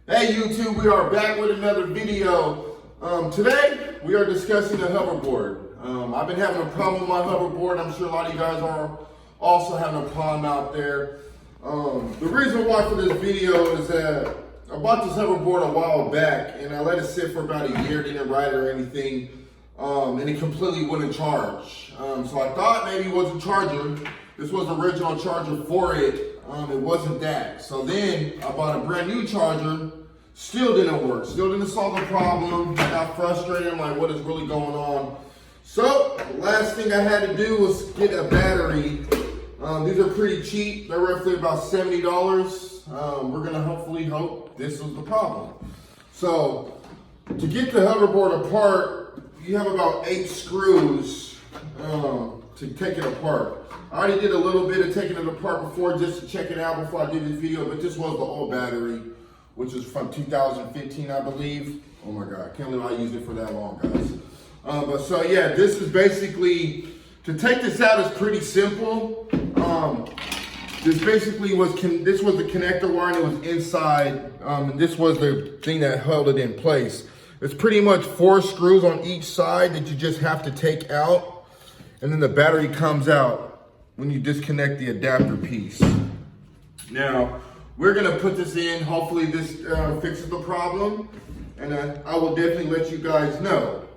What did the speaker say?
Hey YouTube, we are back with another video. Today we are discussing the hoverboard. I've been having a problem with my hoverboard. I'm sure a lot of you guys are also having a problem out there. The reason why for this video is that I bought this hoverboard a while back and I let it sit for about a year, didn't ride it or anything, and it completely wouldn't charge. So I thought maybe it was a charger. This was the original charger for it. It wasn't that. So then I bought a brand new charger. Still didn't work. Still didn't solve the problem. I got frustrated. I'm like, what is really going on? So the last thing I had to do was get a battery. These are pretty cheap. They're roughly about $70. We're gonna hopefully hope this was the problem. So to get the hoverboard apart, you have about 8 screws to take it apart. I already did a little bit of taking it apart before just to check it out before I did this video, but this was the old battery, which is from 2015, I believe. Oh my God, I can't believe I used it for that long, guys. But so yeah, this is basically, to take this out is pretty simple. This basically was, this was the connector wire and it was inside, and this was the thing that held it in place. It's pretty much 4 screws on each side that you just have to take out, and then the battery comes out when you disconnect the adapter piece. Now, we're gonna put this in. Hopefully this fixes the problem, and I will definitely let you guys know.